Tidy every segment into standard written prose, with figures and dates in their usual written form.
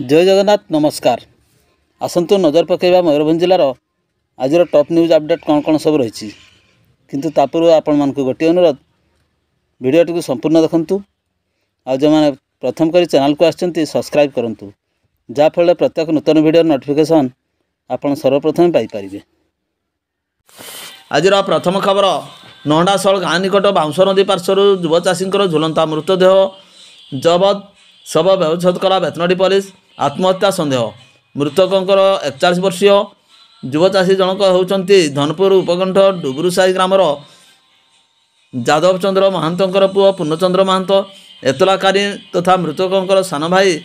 जय जगन्नाथ नमस्कार। आसतु नजर पकेबा मयूरभंज जिलार आज टॉप न्यूज अपडेट कौन कौन सब रही किंतु तापूर्व आपण मानक गोटे अनुरोध वीडियोटी को संपूर्ण देखंतु आ जो मैंने प्रथम करी चैनल को आछंती सब्सक्राइब करंतु जाफल प्रत्येक नूतन वीडियो नोटिफिकेशन आपण सर्वप्रथम पाई परिबे। आज प्रथम खबर नहडाशल गाँ निकट बाउंस नदी पार्श्वर युव चाषी झुलंता मृतदेह जबत शव व्यवच्छेद कला बेतनटी पुलिस। आत्महत्या सन्देह मृतकर 41 वर्षीय युव चाषी जनक होउचंती धनपुर उपकंठ डुबुरुसाई ग्रामर जादव चंद्र महांतर पुओ पूर्णचंद्र महांत। एतलाकारी तथा मृतकर सान भाई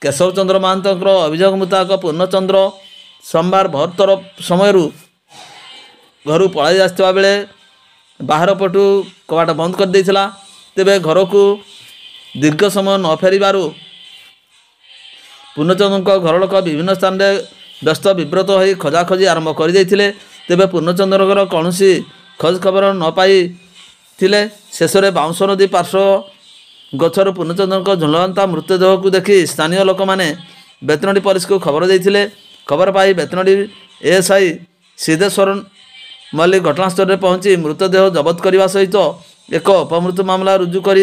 केशव चंद्र महांतर अभियोग मुताबक पूर्णचंद्र सोमवार बहत्तर समय घर पलाई आसवा बेले बाहर पटू कबाट बंद कर देइथिला। तेबे घर को दीर्घ समय न फेरिबारु पूर्णचंद्र घर लोक विभिन्न स्थान में व्यस्त विव्रत हो खोजाखोजी आरंभ कर देइथिले। तेबे पूर्णचंद्र कौन खोज खबर न पाई थिले। शेष में बाउंस नदी पार्श्व गछर पूर्णचंद्र झुलंता मृतदेह को देखि स्थानीय लोक मैंने बेतनटी पुलिस को खबर देइथिले। खबर पाई बेतनटी एएसआई सिद्धेश्वर मल्लिक घटनास्थल में पहुंची मृतदेह जबत करने सहित एक अपमृत्यु मामला रुजु कर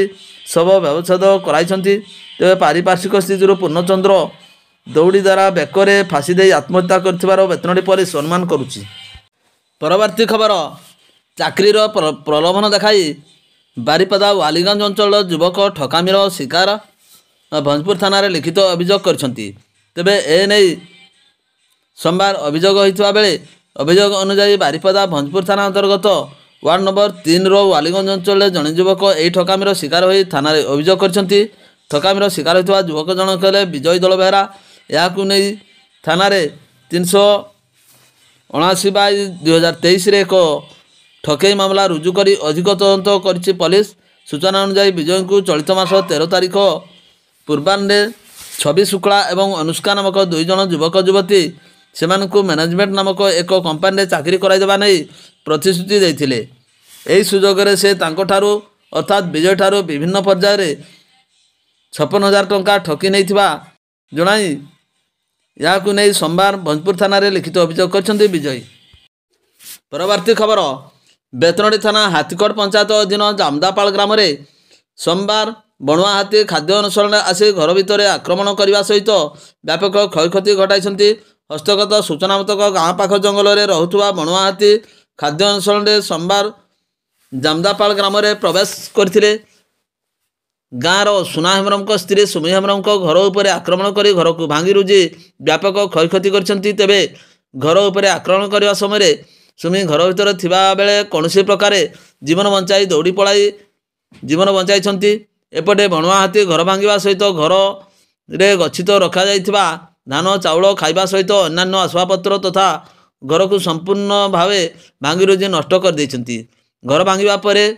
शव व्यवच्छेद कराइछंती। तेज पारिपार्श्विक स्थिति पूर्णचंद्र दौड़ी द्वारा बेकरे फाँसी दे आत्महत्या कर बेतनटी पुलिस अनुमान करुच्ची। परवर्ती खबर चाकरीर प्रलोभन देखाई बारिपदा वालीगंज अंचल युवक ठकामीर शिकार भंजपुर थाना लिखित अभियोग करछंती। तेबे एने सोमवार अभियोग होइतबा बेले अभियोग अनुसार बारिपदा भंजपुर थाना अंतर्गत वार्ड नंबर 3 वालीगंज अंचल जड़े युवक यही ठकामीर शिकार हो थाना अभियोग करछंती। ठकामीर शिकार होता युवक जनक हेले विजय दल बेहरा। यह थाना 379/2023 एक ठकई मामला रुजु कर अधिक तदंत करिछि पुलिस। सूचना अनुसार विजय को चलित मास 13 तारिख पूर्वाह्ने छवि शुक्ला एवं अनुष्का नामक 2 जन युवक युवती से मैनेजमेंट नामक एक कंपानी चाकरी कराइदेवा नहीं प्रतिश्रुति देइथिले। एही सुजोगरे से तांकोठारू अर्थात विजय ठारू विभिन्न पर्यायर 56,000 टंका ठकी नैथिबा जणाई याकु नै सोमवार भंजपुर थाना रे लिखित अभियोग करछन्ती विजय। परवर्ती खबर बेतनटी थाना हाथीकोट पंचायत अधीन जामदापाल ग्राम रे सोमवार बणुआ हाथी खाद्य अनुसरण आसी घर भितर आक्रमण करने सहित व्यापक क्षयक्षति घटाई। हस्तगत सूचना मतक गाँ पाख जंगल में रोथुवा बणुआ हाथी खाद्य अनुसरण सोमवार जामदापाल ग्राम में प्रवेश करथिले। गाँर सुना हेम्रम स्त्री सुमी हेम्रम घर उपर आक्रमण कर घर को भांगी रुजी व्यापक क्षयक्षति करछन्ती। तेबे घर उपर आक्रमण करने समय सुमी घर भीतर थिबा बेले कौनसी प्रकार जीवन बंचाई दौड़ी पलाई जीवन बंचाई। एपटे बणुआ हाथी घर भांगा सहित घर रे गच्छित रखा जाइथिबा धान चाउल खाइबा सहित अन्यान्य आसबाबपत्र तथा घर को संपूर्ण भाव भांगी रुजी नष्ट कर देइछन्ती। घर भांगा पर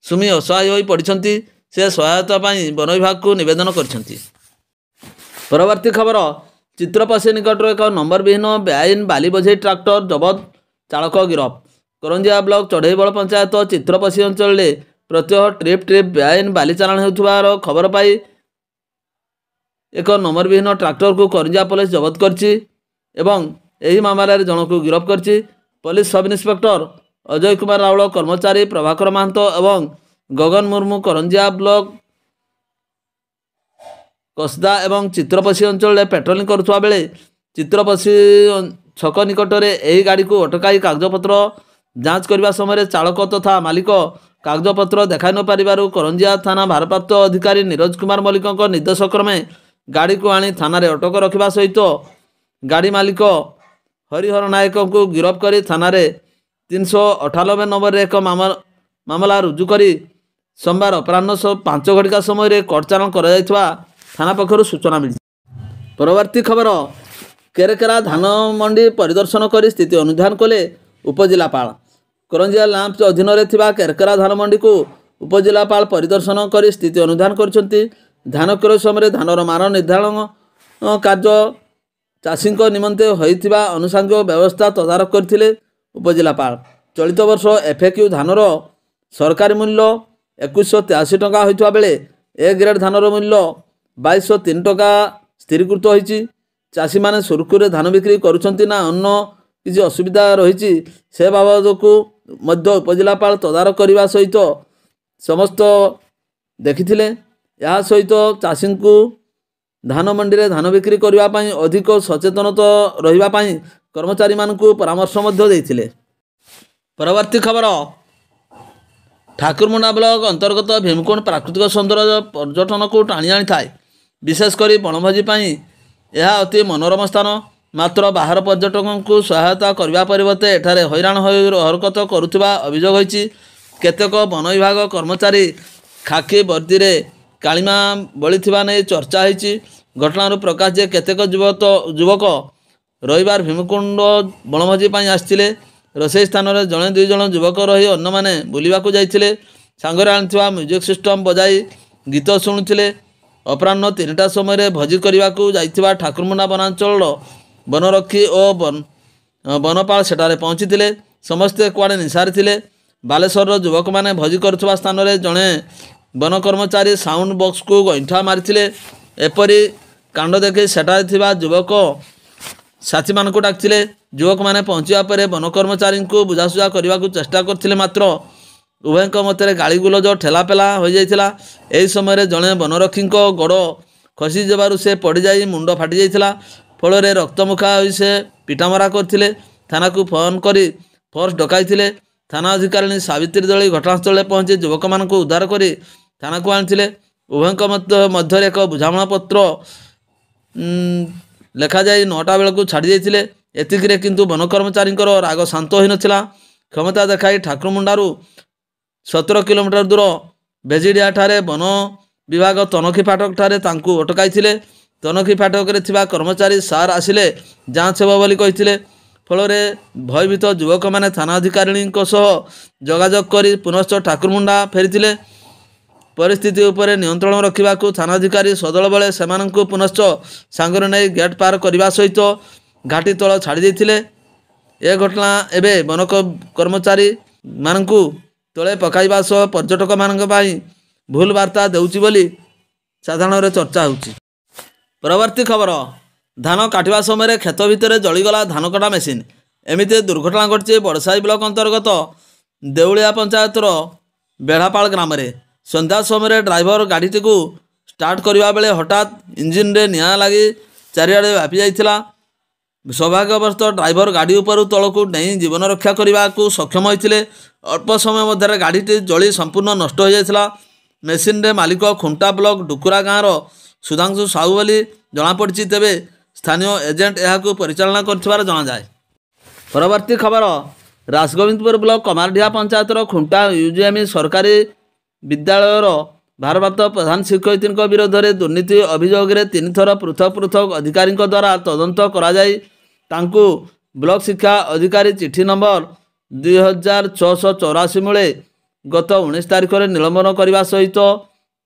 सुमी असहाय होई पड़िछन्ती। से सहायता पाई वन विभाग को निवेदन करछन्ती। परवर्ती खबर चित्रपसी निकट एक नंबर विहीन बेआईन बाली बोझे ट्राक्टर जबत चालक गिरफ। करंजिया ब्लॉक चढ़ईबल पंचायत चित्रपसी अंचल में प्रत्यह ट्रिप बेआईन बाली चालाण होउथबार खबर पाई एक नंबर विहीन ट्राक्टर को करंजिया पुलिस जबत करछि एवं एही मामलार जनक को गिरफ करछि। Police sub inspector Ajay Kumar Raul कर्मचारी प्रभाकर महंत एवं गगन मुर्मू करंजिया ब्लॉक कसदा एवं चित्रपसी अंचल पेट्रोलिंग करुवा बेले चित्रपसी छक निकट में यही गाड़ी को अटकाई कागजपत्र जांच करने समय चालक तथा मालिक कागजपत्र देखा न पारिबारु करंजिया थाना भारप्राप्त अधिकारी नीरज कुमार मल्लिक निर्देश क्रमे गाड़ी को आनी थाना रे अटक रखा सहित गाड़ी मालिक हरिहर नायक को गिरफ्त कर थाना 398 नंबर एक मामला रुजु करी सोमवार अपराह्न 5 घटिका समय कोर्ट चालाण कर थाना पक्षर सूचना मिली। परवर्ती खबर केरकेरा धान मंडी परिदर्शन कर स्थिति अनुधान कले उपजिलापाल। करंजिया लाम्प अधीन केरकेरा धान मंडी को उपजिलापाल परिदर्शन कर स्थिति अनुधान करछन्ती। धान क्रय समय धानर मान निर्धारण कार्य चाषी निमंते होइथिबा अनुसांगिक व्यवस्था तदारख करथिले उपजिलापाल। चलित वर्ष एफएक्यू धानर सरकारी मूल्य 2183 टंका होइथिबा बेले ए ग्रेड धानर मूल्य 2203 टंका ସ୍ଥିରୀକୃତ ହୋଇଛି। ଚାଷୀମାନେ ସୁରୁଖୁରୁରେ ଧାନ ବିକ୍ରି କରୁଛନ୍ତି ନା ଅନ୍ୟ କିଛି ଅସୁବିଧା ରହିଛି ସେ ବାବଦକୁ ମଧ୍ୟ ଉପଜିଲ୍ଲାପାଳ ତଦାରଖ କରିବା ସହିତ ସମସ୍ତ ଦେଖିଥିଲେ। ଏହା ସହିତ ଚାଷୀଙ୍କୁ ଧାନ ମଣ୍ଡିରେ ଧାନ ବିକ୍ରି କରିବା ପାଇଁ ଅଧିକ ସଚେତନତା ରହିବା ପାଇଁ କର୍ମଚାରୀମାନଙ୍କୁ ପରାମର୍ଶ ମଧ୍ୟ ଦେଇଥିଲେ। ପରବର୍ତ୍ତୀ ଖବର, ଠାକୁରମୁଣ୍ଡା ବ୍ଲକ ଅନ୍ତର୍ଗତ ଭୀମକୁଣ୍ଡ ପ୍ରାକୃତିକ ସୌନ୍ଦର୍ଯ୍ୟ ପର୍ଯ୍ୟଟନକୁ ଟାଣି ଆଣିଥାଏ। ବିଶେଷ କରି ବଣଭୋଜି ପାଇଁ ଏହା ଅତି ମନୋରମ ସ୍ଥାନ। ମାତ୍ର ବାହାର ପର୍ଯ୍ୟଟକଙ୍କୁ ସହାୟତା କରିବା ପରିବର୍ତ୍ତେ ଏଠାରେ ହଇରାଣ ହୋଇ ହରକତ କରୁଥିବା ଅଭିଯୋଗ ହୋଇଛି। କେତେକ ବନ ବିଭାଗ କର୍ମଚାରୀ ଖାକି ବର୍ଦ୍ଦିରେ କାଳିମା ବଳିଥିବା ନେଇ ଚର୍ଚ୍ଚା ହୋଇଛି। ଘଟଣାରୁ ପ୍ରକାଶ ଯେ କେତେକ ଯୁବକ ରବିବାର ଭୀମକୁଣ୍ଡ ବଣଭୋଜି ପାଇଁ ଆସିଥିଲେ। ରୋଷେଇ ସ୍ଥାନରେ ଜଣେ ଦୁଇ ଜଣ ଯୁବକ ରହି ଅନ୍ୟମାନେ ବୁଲିବାକୁ ଯାଇଥିଲେ। ସାଙ୍ଗରେ ଆଣିଥିବା ମ୍ୟୁଜିକ୍ ସିଷ୍ଟମ୍ ବଜାଇ ଗୀତ ଶୁଣୁଥିଲେ। ଅପରାହ୍ନ 3ଟା ସମୟରେ ଭୋଜି କରିବାକୁ ଯାଇଥିବା ଠାକୁରମୁଣ୍ଡା ବନାଞ୍ଚଳର ବନରକ୍ଷୀ ଓ ବନପାଳ ସେଠାରେ ପହଞ୍ଚିଥିଲେ। ସମସ୍ତେ କୁଆଡ଼େ ନିଶାରେ ଥିଲେ। ବାଲେଶ୍ୱରର ଯୁବକମାନେ ଭୋଜି କରୁଥିବା ସ୍ଥାନରେ ଜଣେ ବନ କର୍ମଚାରୀ ସାଉଣ୍ଡ ବକ୍ସକୁ ଗଇଁଠା ମାରିଥିଲେ। ଏପରି କାଣ୍ଡ ଦେଖି ସେଠାରେ ଥିବା ଯୁବକ ସାଥୀମାନଙ୍କୁ ଡାକିଥିଲେ। ଯୁବକମାନେ ପହଞ୍ଚିବା ପରେ ବନ କର୍ମଚାରୀଙ୍କୁ ବୁଝାସୁଝା କରିବାକୁ ଚେଷ୍ଟା କରିଥିଲେ। ମାତ୍ର ଉଭୟଙ୍କ ମଧ୍ୟରେ ଗାଳିଗୁଲଜ ଠେଲାପେଲା ହୋଇଯାଇଥିଲା। ଏହି ସମୟରେ ଜଣେ ବନରକ୍ଷୀଙ୍କ ଗୋଡ଼ ଖସିଯିବାରୁ ସେ ପଡ଼ିଯାଇ ମୁଣ୍ଡ ଫାଟିଯାଇଥିଲା। ଫଳରେ ରକ୍ତମୁଖା ହୋଇ ସେ ପିଟାମରା କରିଥିଲେ। ଥାନାକୁ ଫୋନ୍ କରି ଫୋର୍ସ ଡକାଇଥିଲେ। ଥାନା ଅଧିକାରିଣୀ ସାବିତ୍ରୀ ଦଳୀ ଘଟଣାସ୍ଥଳରେ ପହଞ୍ଚି ଯୁବକମାନଙ୍କୁ ଉଦ୍ଧାର କରି ଥାନାକୁ ଆଣିଥିଲେ। ଉଭୟଙ୍କ ମଧ୍ୟରେ ଏକ ବୁଝାମଣା ପତ୍ର ଲେଖାଯାଇ 9ଟା ବେଳକୁ ଛାଡ଼ି ଦେଇଥିଲେ। ଏତିକିରେ କିନ୍ତୁ ବନ କର୍ମଚାରୀଙ୍କର ରାଗ ଶାନ୍ତ ହୋଇନଥିଲା। କ୍ଷମତା ଦେଖାଇ ଠାକୁରମୁଣ୍ଡାରୁ 17 କିଲୋମିଟର ଦୂର ବେଜିଡ଼ିଆଠାରେ ବନ ବିଭାଗ ତନଖୀ ଫାଟକଠାରେ ତାଙ୍କୁ ଅଟକାଇଥିଲେ। ତନଖୀ ଫାଟକରେ ଥିବା କର୍ମଚାରୀ ସାର୍ ଆସିଲେ ଯାଞ୍ଚ ହେବ ବୋଲି କହିଥିଲେ। ଫଳରେ ଭୟଭୀତ ଯୁବକମାନେ ଥାନା ଅଧିକାରିଣୀଙ୍କ ସହ ଯୋଗାଯୋଗ କରି ପୁନଶ୍ଚ ଠାକୁରମୁଣ୍ଡା ଫେରିଥିଲେ। ପରିସ୍ଥିତି ଉପରେ ନିୟନ୍ତ୍ରଣ ରଖିବାକୁ ଥାନାଧିକାରୀ ସଦଳ ବେଳେ ସେମାନଙ୍କୁ ପୁନଶ୍ଚ ସାଙ୍ଗରେ ନେଇ ଗେଟ୍ ପାର କରିବା ସହିତ ଘାଟି ତଳ ଛାଡ଼ି ଦେଇଥିଲେ। ଏ ଘଟଣା ଏବେ ବନ କର୍ମଚାରୀମାନଙ୍କୁ ତଳେ ପକାଇବା ସହ ପର୍ଯ୍ୟଟକମାନଙ୍କ ପାଇଁ ଭୁଲ ବାର୍ତ୍ତା ଦେଉଛି ବୋଲି ସାଧାରଣରେ ଚର୍ଚ୍ଚା ହେଉଛି। ପରବର୍ତ୍ତୀ ଖବର, ଧାନ କାଟିବା ସମୟରେ କ୍ଷେତ ଭିତରେ ଜଳିଗଲା ଧାନ କଟା ମେସିନ୍। ଏମିତି ଦୁର୍ଘଟଣା ଘଟିଛି ବଡ଼ସାହି ବ୍ଲକ ଅନ୍ତର୍ଗତ ଦେଉଳିଆ ପଞ୍ଚାୟତର ବେଢ଼ାପାଳ ଗ୍ରାମରେ। ସନ୍ଧ୍ୟା ସମୟରେ ଡ୍ରାଇଭର ଗାଡ଼ିଟିକୁ ଷ୍ଟାର୍ଟ କରିବା ବେଳେ ହଠାତ୍ ଇଞ୍ଜିନ୍ରେ ନିଆଁ ଲାଗି ଚାରିଆଡ଼େ ବ୍ୟାପି ଯାଇଥିଲା। ସୌଭାଗ୍ୟବଶତଃ ଡ୍ରାଇଭର ଗାଡ଼ି ଉପରୁ ତଳକୁ ଡେଇଁ ଜୀବନ ରକ୍ଷା କରିବାକୁ ସକ୍ଷମ ହୋଇଥିଲେ। ଅଳ୍ପ ସମୟ ମଧ୍ୟରେ ଗାଡ଼ିଟି ଜଳି ସମ୍ପୂର୍ଣ୍ଣ ନଷ୍ଟ ହୋଇଯାଇଥିଲା। ମେସିନ୍ରେ ମାଲିକ ଖୁଣ୍ଟା ବ୍ଲକ ଡୁକୁରା ଗାଁର ସୁଧାଂଶୁ ସାହୁ ବୋଲି ଜଣାପଡ଼ିଛି। ତେବେ ସ୍ଥାନୀୟ ଏଜେଣ୍ଟ ଏହାକୁ ପରିଚାଳନା କରୁଥିବାର ଜଣାଯାଏ। ପରବର୍ତ୍ତୀ ଖବର, ରାସଗୋବିନ୍ଦପୁର ବ୍ଲକ କମାରଡିହା ପଞ୍ଚାୟତର ଖୁଣ୍ଟା ୟୁଜିଏମି ସରକାରୀ ବିଦ୍ୟାଳୟର ଭାରପ୍ରାପ୍ତ ପ୍ରଧାନ ଶିକ୍ଷୟିତ୍ରୀଙ୍କ ବିରୋଧରେ ଦୁର୍ନୀତି ଅଭିଯୋଗରେ 3 ଥର ପୃଥକ ପୃଥକ ଅଧିକାରୀଙ୍କ ଦ୍ୱାରା ତଦନ୍ତ କରାଯାଇ ତାଙ୍କୁ ବ୍ଲକ ଶିକ୍ଷା ଅଧିକାରୀ ଚିଠି ନମ୍ବର 2684 ମୂଳେ ଗତ 19 ତାରିଖରେ ନିଲମ୍ବନ କରିବା ସହିତ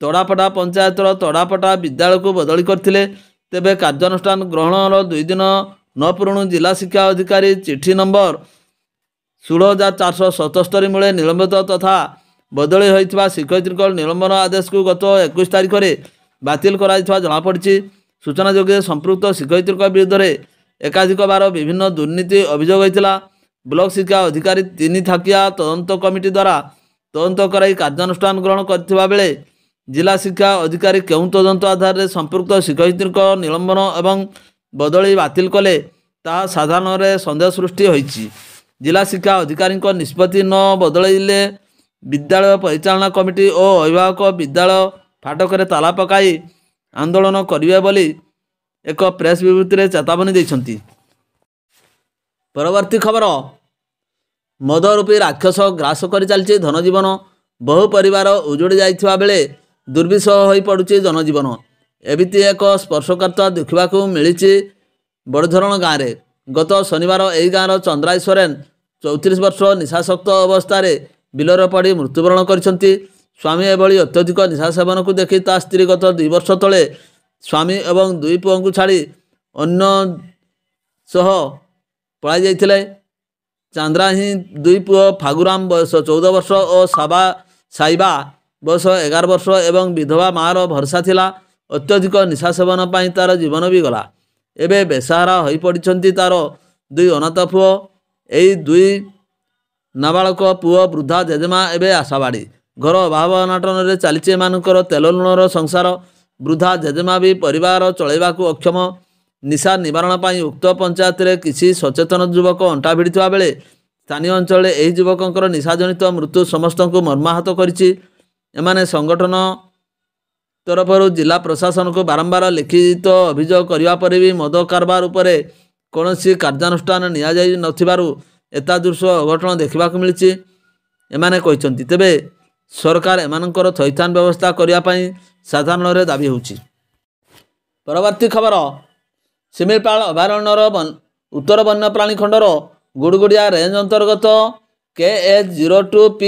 ତଡ଼ାପଡ଼ା ପଞ୍ଚାୟତର ତଡ଼ାପଡ଼ା ବିଦ୍ୟାଳୟକୁ ବଦଳି କରିଥିଲେ। ତେବେ କାର୍ଯ୍ୟାନୁଷ୍ଠାନ ଗ୍ରହଣର 2 ଦିନ ନ ପୂର୍ବରୁ ଜିଲ୍ଲା ଶିକ୍ଷା ଅଧିକାରୀ ଚିଠି ନମ୍ବର 16477 ମୂଳେ ନିଲମ୍ବିତ ତଥା ବଦଳି ହୋଇଥିବା ଶିକ୍ଷୟିତ୍ରୀଙ୍କ ନିଲମ୍ବନ ଆଦେଶକୁ ଗତ 21 ତାରିଖରେ ବାତିଲ କରାଯାଇଥିବା ଜଣାପଡ଼ିଛି। ସୂଚନାଯୋଗ୍ୟ ସମ୍ପୃକ୍ତ ଶିକ୍ଷୟିତ୍ରୀଙ୍କ ବିରୁଦ୍ଧରେ ଏକାଧିକ ବାର ବିଭିନ୍ନ ଦୁର୍ନୀତି ଅଭିଯୋଗ ହୋଇଥିଲା। ବ୍ଲକ ଶିକ୍ଷା ଅଧିକାରୀ 3 ଥାକିଆ ତଦନ୍ତ କମିଟି ଦ୍ୱାରା ତଦନ୍ତ କରାଇ କାର୍ଯ୍ୟାନୁଷ୍ଠାନ ଗ୍ରହଣ କରିଥିବା ବେଳେ ଜିଲ୍ଲା ଶିକ୍ଷା ଅଧିକାରୀ କେଉଁ ତଦନ୍ତ ଆଧାରରେ ସମ୍ପୃକ୍ତ ଶିକ୍ଷୟିତ୍ରୀଙ୍କ ନିଲମ୍ବନ ଏବଂ ବଦଳି ବାତିଲ କଲେ ତାହା ସାଧାରଣରେ ସନ୍ଦେହ ସୃଷ୍ଟି ହୋଇଛି। ଜିଲ୍ଲା ଶିକ୍ଷା ଅଧିକାରୀଙ୍କ ନିଷ୍ପତ୍ତି ନ ବଦଳାଇଲେ ବିଦ୍ୟାଳୟ ପରିଚାଳନା କମିଟି ଓ ଅଭିଭାବକ ବିଦ୍ୟାଳୟ ଫାଟକରେ ତାଲା ପକାଇ ଆନ୍ଦୋଳନ କରିବେ ବୋଲି ଏକ ପ୍ରେସ୍ ବିବୃତ୍ତିରେ ଚେତାବନୀ ଦେଇଛନ୍ତି। ପରବର୍ତ୍ତୀ ଖବର, ମଦ ରୂପୀ ରାକ୍ଷସ ଗ୍ରାସ କରି ଚାଲିଛି ଧନଜୀବନ। ବହୁ ପରିବାର ଉଜୁଡ଼ି ଯାଇଥିବା ବେଳେ ଦୁର୍ବିଷହ ହୋଇପଡ଼ୁଛି ଜନଜୀବନ। ଏମିତି ଏକ ସ୍ପର୍ଶକାତର ଦେଖିବାକୁ ମିଳିଛି ବଡ଼ଧରଣ ଗାଁରେ। ଗତ ଶନିବାର ଏହି ଗାଁର ଚନ୍ଦ୍ରାଇ ସୋରେନ 34 ବର୍ଷ ନିଶାସକ୍ତ ଅବସ୍ଥାରେ ବିଲରେ ପଡ଼ି ମୃତ୍ୟୁବରଣ କରିଛନ୍ତି। ସ୍ୱାମୀ ଏଭଳି ଅତ୍ୟଧିକ ନିଶା ସେବନକୁ ଦେଖି ତା ସ୍ତ୍ରୀ ଗତ 2 ବର୍ଷ ତଳେ ସ୍ୱାମୀ ଏବଂ 2 ପୁଅଙ୍କୁ ଛାଡ଼ି ଅନ୍ୟ ସହ ପଳାଇ ଯାଇଥିଲେ। ଚାନ୍ଦ୍ରା ହିଁ 2 ପୁଅ ଫାଗୁରାମ ବୟସ 14 ବର୍ଷ ଓ ସାଇବା ବୟସ 11 ବର୍ଷ ଏବଂ ବିଧବା ମାଆର ଭରସା ଥିଲା। ଅତ୍ୟଧିକ ନିଶା ସେବନ ପାଇଁ ତା'ର ଜୀବନ ବି ଗଲା। ଏବେ ବେସାହାରା ହୋଇପଡ଼ିଛନ୍ତି ତା'ର 2 ଅନାଥ ପୁଅ। ଏଇ 2 ନାବାଳକ ପୁଅ ବୃଦ୍ଧା ଜେଜେମା ଏବେ ଆଶାବାଡ଼ି। ଘର ଅଭାବ ଅନାଟନରେ ଚାଲିଛି ଏମାନଙ୍କର ତେଲ ଲୁଣର ସଂସାର। ବୃଦ୍ଧା ଜେଜେମା ବି ପରିବାର ଚଳାଇବାକୁ ଅକ୍ଷମ। ନିଶା ନିବାରଣ ପାଇଁ ଉକ୍ତ ପଞ୍ଚାୟତରେ କିଛି ସଚେତନ ଯୁବକ ଅଣ୍ଟା ଭିଡ଼ିଥିବା ବେଳେ ସ୍ଥାନୀୟ ଅଞ୍ଚଳରେ ଏହି ଯୁବକଙ୍କର ନିଶାଜନିତ ମୃତ୍ୟୁ ସମସ୍ତଙ୍କୁ ମର୍ମାହତ କରିଛି। ଏମାନେ ସଂଗଠନ ତରଫରୁ ଜିଲ୍ଲା ପ୍ରଶାସନକୁ ବାରମ୍ବାର ଲିଖିତ ଅଭିଯୋଗ କରିବା ପରେ ବି ମଦ କାରବାର ଉପରେ କୌଣସି କାର୍ଯ୍ୟାନୁଷ୍ଠାନ ନିଆଯାଇ ନଥିବାରୁ ଏତାଦୃଶ ଅଘଟଣ ଦେଖିବାକୁ ମିଳିଛି ଏମାନେ କହିଛନ୍ତି। ତେବେ ସରକାର ଏମାନଙ୍କର ଥଇଥାନ ବ୍ୟବସ୍ଥା କରିବା ପାଇଁ ସାଧାରଣରେ ଦାବି ହେଉଛି। ପରବର୍ତ୍ତୀ ଖବର, ଶିମିଳିପାଳ ଅଭୟାରଣ୍ୟର ଉତ୍ତର ବନ୍ୟପ୍ରାଣୀ ଖଣ୍ଡର ଗୁଡ଼ଗୁଡ଼ିଆ ରେଞ୍ଜ ଅନ୍ତର୍ଗତ KH-02P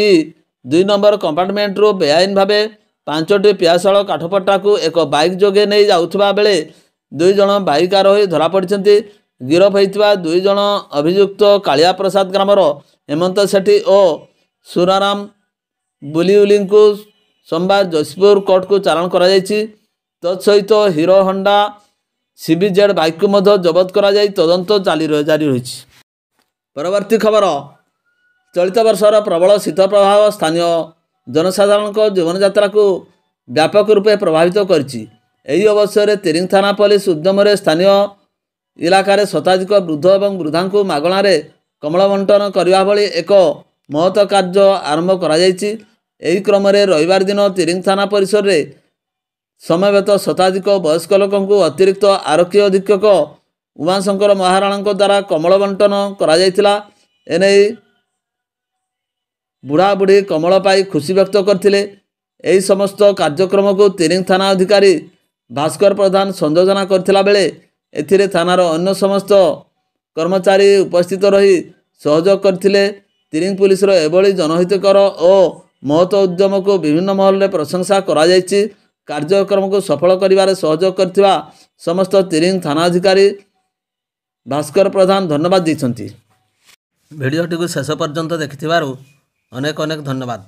2 ନମ୍ବର କମ୍ପାର୍ଟମେଣ୍ଟରୁ ବେଆଇନ ଭାବେ 5ଟି ପିଆଶାଳ କାଠପଟ୍ଟାକୁ ଏକ ବାଇକ୍ ଯୋଗେ ନେଇ ଯାଉଥିବା ବେଳେ 2 ଜଣ ବାଇକ୍ ଆରୋହୀ ଧରାପଡ଼ିଛନ୍ତି। ଗିରଫ ହୋଇଥିବା 2 ଜଣ ଅଭିଯୁକ୍ତ କାଳିଆ ପ୍ରସାଦ ଗ୍ରାମର ହେମନ୍ତ ସେଠୀ ଓ ସୁରାରାମ ବୁଲିଉଲିଙ୍କୁ ସୋମବାର ଜୟପୁର କୋର୍ଟକୁ ଚାଲାଣ କରାଯାଇଛି। ତତ୍ସହିତ ହିରୋ ହୋଣ୍ଡା CBZ ବାଇକ୍କୁ ମଧ୍ୟ ଜବତ କରାଯାଇ ତଦନ୍ତ ଜାରି ରହିଛି। ପରବର୍ତ୍ତୀ ଖବର, ଚଳିତ ବର୍ଷର ପ୍ରବଳ ଶୀତ ପ୍ରଭାବ ସ୍ଥାନୀୟ ଜନସାଧାରଣଙ୍କ ଜୀବନଯାତ୍ରାକୁ ବ୍ୟାପକ ରୂପେ ପ୍ରଭାବିତ କରିଛି। ଏହି ଅବସରରେ ତିରିଙ୍ଗ ଥାନା ପୋଲିସ ଉଦ୍ୟମରେ ସ୍ଥାନୀୟ ଇଲାକାରେ ଶତାଧିକ ବୃଦ୍ଧ ଏବଂ ବୃଦ୍ଧାଙ୍କୁ ମାଗଣାରେ କମ୍ବଳ ବଣ୍ଟନ କରିବା ଭଳି ଏକ ମହତ କାର୍ଯ୍ୟ ଆରମ୍ଭ କରାଯାଇଛି। ଏହି କ୍ରମରେ ରବିବାର ଦିନ ତିରିଙ୍ଗ ଥାନା ପରିସରରେ ସମବେତ ଶତାଧିକ ବୟସ୍କ ଲୋକଙ୍କୁ ଅତିରିକ୍ତ ଆରକ୍ଷୀ ଅଧୀକ୍ଷକ ଉମାଶଙ୍କର ମହାରାଣାଙ୍କ ଦ୍ୱାରା କମ୍ବଳ ବଣ୍ଟନ କରାଯାଇଥିଲା। ଏନେଇ ବୁଢ଼ାବୁଢ଼ୀ କମ୍ବଳ ପାଇ ଖୁସି ବ୍ୟକ୍ତ କରିଥିଲେ। ଏହି ସମସ୍ତ କାର୍ଯ୍ୟକ୍ରମକୁ ତିରିଙ୍ଗ ଥାନା ଅଧିକାରୀ ଭାସ୍କର ପ୍ରଧାନ ସଂଯୋଜନା କରିଥିଲା ବେଳେ ଏଥିରେ ଥାନାର ଅନ୍ୟ ସମସ୍ତ କର୍ମଚାରୀ ଉପସ୍ଥିତ ରହି ସହଯୋଗ କରିଥିଲେ। ତିରିଙ୍ଗ ପୁଲିସର ଏଭଳି ଜନହିତକର ଓ ମହତ ଉଦ୍ୟମକୁ ବିଭିନ୍ନ ମହଲରେ ପ୍ରଶଂସା କରାଯାଇଛି। କାର୍ଯ୍ୟକ୍ରମକୁ ସଫଳ କରିବାରେ ସହଯୋଗ କରିଥିବା ସମସ୍ତ ତିରିଙ୍ଗ ଥାନା ଅଧିକାରୀ ଭାସ୍କର ପ୍ରଧାନ ଧନ୍ୟବାଦ ଦେଇଛନ୍ତି। ଭିଡ଼ିଓଟିକୁ ଶେଷ ପର୍ଯ୍ୟନ୍ତ ଦେଖିଥିବାରୁ ଅନେକ ଧନ୍ୟବାଦ।